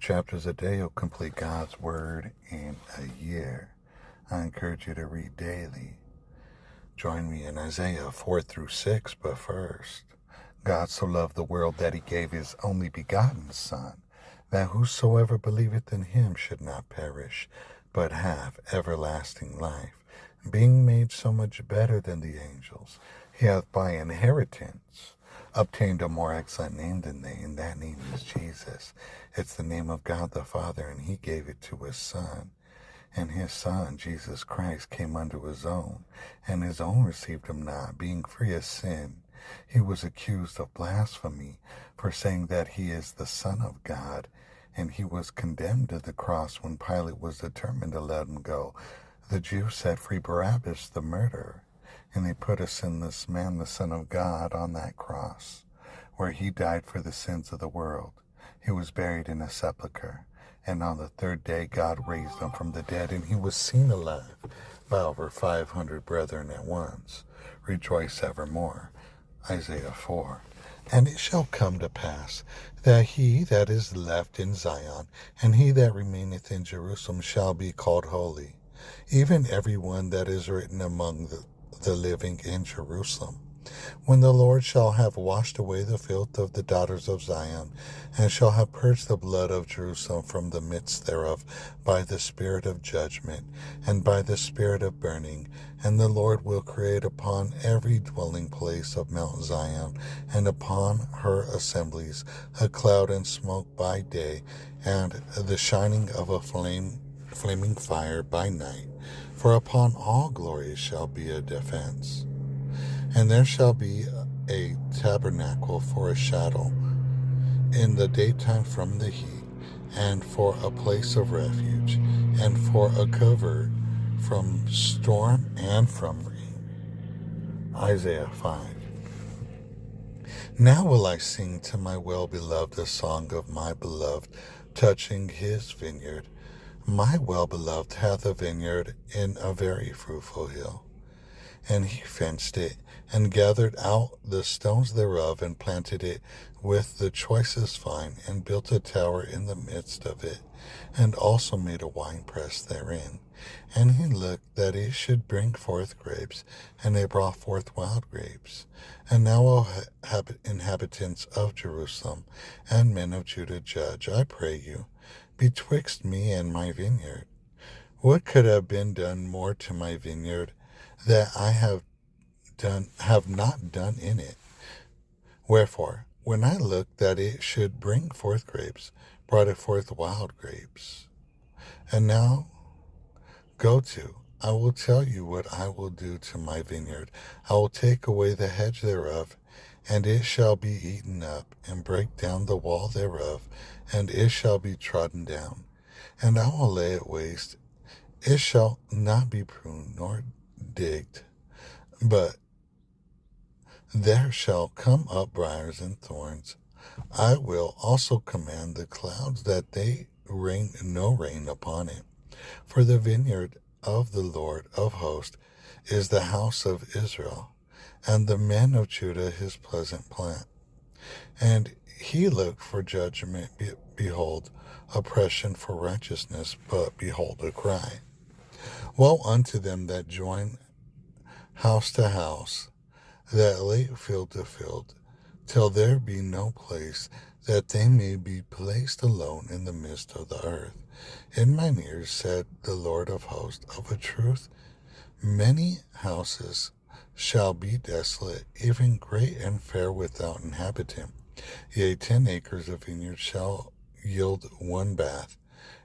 chapters a day will complete God's Word in a year. I encourage you to read daily. Join me in Isaiah 4 through 6, but first, God so loved the world that he gave his only begotten Son, that whosoever believeth in him should not perish, but have everlasting life. Being made so much better than the angels, he hath by inheritance obtained a more excellent name than they, and that name is Jesus. It's the name of God the Father, and he gave it to his Son. And his Son, Jesus Christ, came unto his own, and his own received him not, being free of sin. He was accused of blasphemy for saying that he is the Son of God, and he was condemned to the cross when Pilate was determined to let him go. The Jews set free Barabbas, the murderer, and they put a sinless man, the Son of God, on that cross, where he died for the sins of the world. He was buried in a sepulchre, and on the third day God raised him from the dead, and he was seen alive by over 500 brethren at once. Rejoice evermore. Isaiah 4. And it shall come to pass that he that is left in Zion, and he that remaineth in Jerusalem, shall be called holy, even every one that is written among the living in Jerusalem. When the Lord shall have washed away the filth of the daughters of Zion, and shall have purged the blood of Jerusalem from the midst thereof by the spirit of judgment, and by the spirit of burning, and the Lord will create upon every dwelling place of Mount Zion, and upon her assemblies, a cloud and smoke by day, and the shining of a flaming fire by night. For upon all glory shall be a defense. And there shall be a tabernacle for a shadow in the daytime from the heat, and for a place of refuge, and for a covert from storm and from rain. Isaiah 5. Now will I sing to my well-beloved a song of my beloved touching his vineyard. My well-beloved hath a vineyard in a very fruitful hill. And he fenced it, and gathered out the stones thereof, and planted it with the choicest vine, and built a tower in the midst of it, and also made a winepress therein. And he looked that it should bring forth grapes, and they brought forth wild grapes. And now, O inhabitants of Jerusalem, and men of Judah, judge, I pray you, betwixt me and my vineyard. What could have been done more to my vineyard that I have not done in it? Wherefore, when I looked that it should bring forth grapes, brought it forth wild grapes. And now go to, I will tell you what I will do to my vineyard. I will take away the hedge thereof, and it shall be eaten up, and break down the wall thereof, and it shall be trodden down. And I will lay it waste. It shall not be pruned nor digged, but there shall come up briars and thorns. I will also command the clouds that they rain no rain upon it. For the vineyard of the Lord of hosts is the house of Israel, and the men of Judah his pleasant plant. And he looked for judgment, behold, oppression for righteousness, but behold a cry. Woe unto them that join house to house, that lay field to field, till there be no place, that they may be placed alone in the midst of the earth. In mine ears said the Lord of hosts, of a truth, many houses shall be desolate, even great and fair without inhabitant. Yea, 10 acres of vineyard shall yield one bath,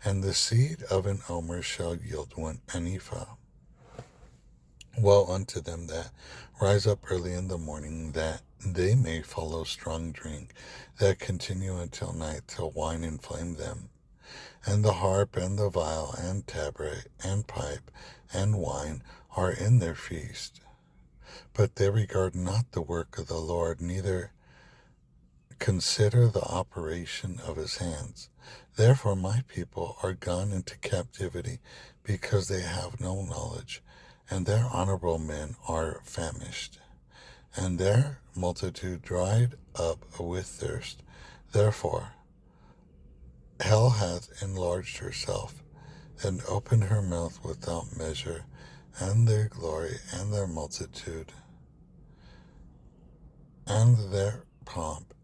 and the seed of an omer shall yield an ephah. Woe unto them that rise up early in the morning, that they may follow strong drink, that continue until night, till wine inflame them. And the harp and the viol and tabret and pipe and wine are in their feast. But they regard not the work of the Lord, neither consider the operation of his hands. Therefore my people are gone into captivity, because they have no knowledge, and their honorable men are famished, and their multitude dried up with thirst. Therefore hell hath enlarged herself, and opened her mouth without measure, and their glory, and their multitude, and their pomp.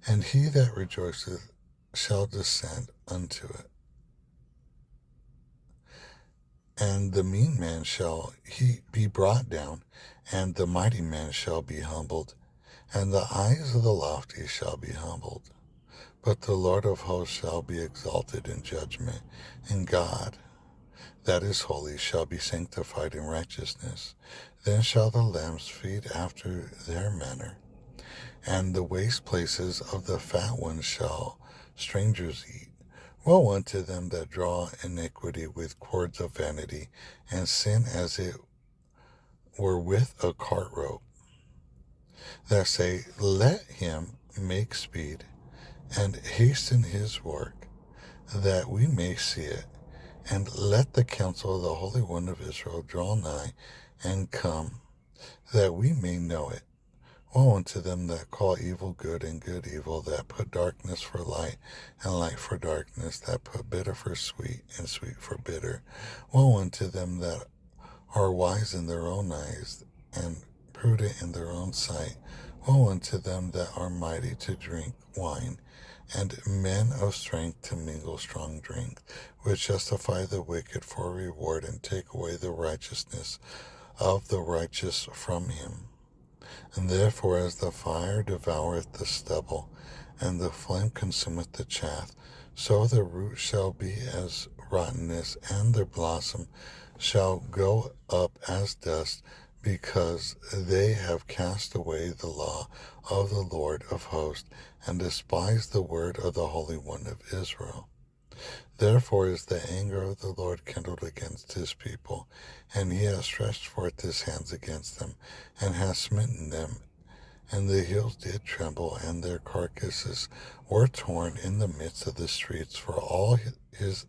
And he that rejoiceth shall descend unto it. And the mean man shall he be brought down, and the mighty man shall be humbled, and the eyes of the lofty shall be humbled. But the Lord of hosts shall be exalted in judgment, and God, that is holy, shall be sanctified in righteousness. Then shall the lambs feed after their manner, and the waste places of the fat ones shall strangers eat. Woe unto them that draw iniquity with cords of vanity, and sin as it were with a cart rope, that say, Let him make speed, and hasten his work, that we may see it. And let the counsel of the Holy One of Israel draw nigh, and come, that we may know it. Woe unto them that call evil good, and good evil, that put darkness for light, and light for darkness, that put bitter for sweet, and sweet for bitter. Woe unto them that are wise in their own eyes, and prudent in their own sight. Woe unto them that are mighty to drink wine, and men of strength to mingle strong drink, which justify the wicked for reward, and take away the righteousness of the righteous from him. And therefore as the fire devoureth the stubble, and the flame consumeth the chaff, so the root shall be as rottenness, and their blossom shall go up as dust, because they have cast away the law of the Lord of hosts, and despised the word of the Holy One of Israel. Therefore is the anger of the Lord kindled against his people, and he has stretched forth his hands against them, and has smitten them. And the hills did tremble, and their carcasses were torn in the midst of the streets. For all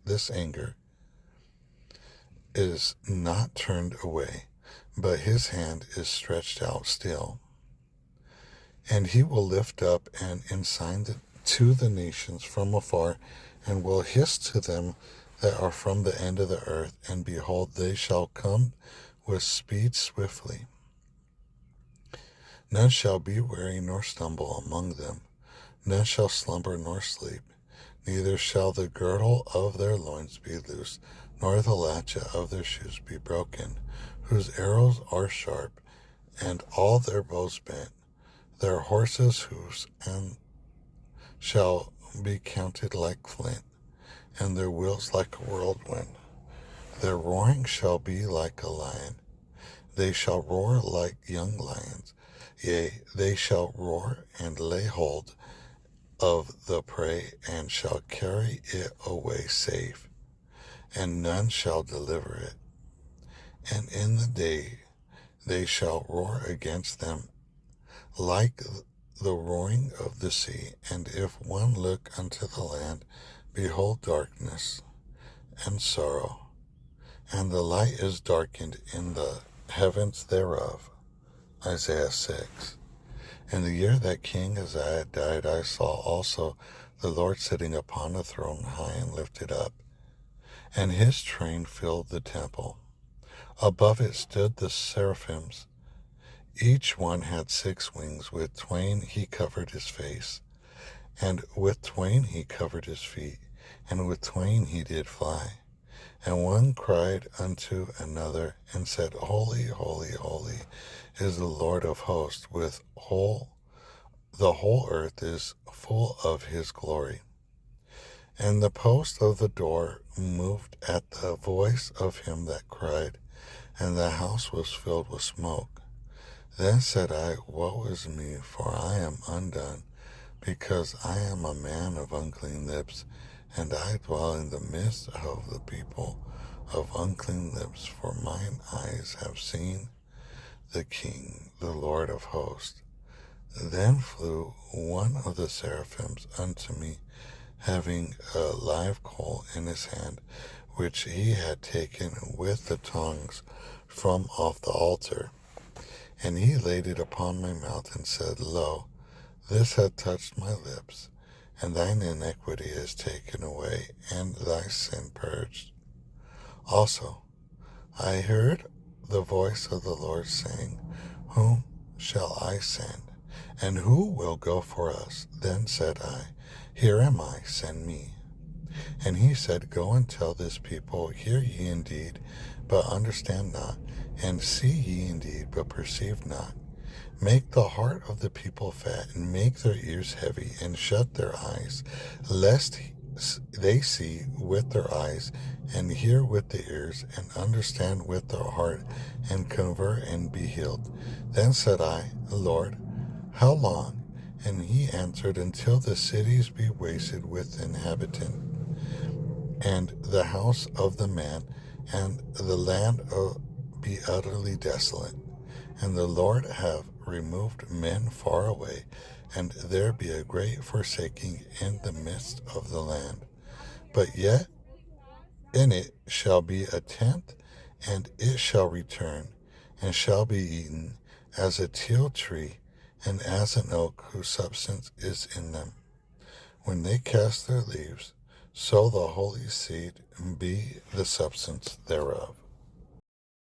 this anger is not turned away, but his hand is stretched out still. And he will lift up an ensign to the nations from afar, and will hiss to them that are from the end of the earth. And behold, they shall come with speed swiftly. None shall be weary nor stumble among them. None shall slumber nor sleep. Neither shall the girdle of their loins be loosed, nor the latchet of their shoes be broken, whose arrows are sharp, and all their bows bent. Their horses' hoofs and shall be counted like flint, and their wheels like a whirlwind. Their roaring shall be like a lion. They shall roar like young lions. Yea, they shall roar and lay hold of the prey, and shall carry it away safe, and none shall deliver it. And in the day they shall roar against them like the roaring of the sea. And if one look unto the land, behold darkness and sorrow, and the light is darkened in the heavens thereof. Isaiah 6. In the year that King Uzziah died, I saw also the Lord sitting upon a throne high and lifted up, and his train filled the temple. Above it stood the seraphims. Each one had 6 wings. With twain he covered his face, and with twain he covered his feet, and with twain he did fly. And one cried unto another, and said, Holy, holy, holy is the Lord of hosts. The whole earth is full of his glory. And the post of the door moved at the voice of him that cried, and the house was filled with smoke. Then said I, Woe is me, for I am undone, because I am a man of unclean lips, and I dwell in the midst of the people of unclean lips, for mine eyes have seen the King, the Lord of hosts. Then flew one of the seraphims unto me, having a live coal in his hand, which he had taken with the tongs from off the altar. And he laid it upon my mouth, and said, Lo, this hath touched my lips, and thine iniquity is taken away, and thy sin purged. Also, I heard the voice of the Lord saying, Whom shall I send? And who will go for us? Then said I, Here am I, send me. And he said, Go and tell this people, Hear ye indeed, but understand not, and see ye indeed, but perceive not. Make the heart of the people fat, and make their ears heavy, and shut their eyes, lest they see with their eyes, and hear with the ears, and understand with their heart, and convert and be healed. Then said I, Lord, how long? And he answered, Until the cities be wasted with inhabitant, and the house of the man, and the land be utterly desolate. And the Lord have removed men far away, and there be a great forsaking in the midst of the land. But yet in it shall be a tenth, and it shall return, and shall be eaten, as a teil tree, and as an oak whose substance is in them. When they cast their leaves, so the holy seed be the substance thereof.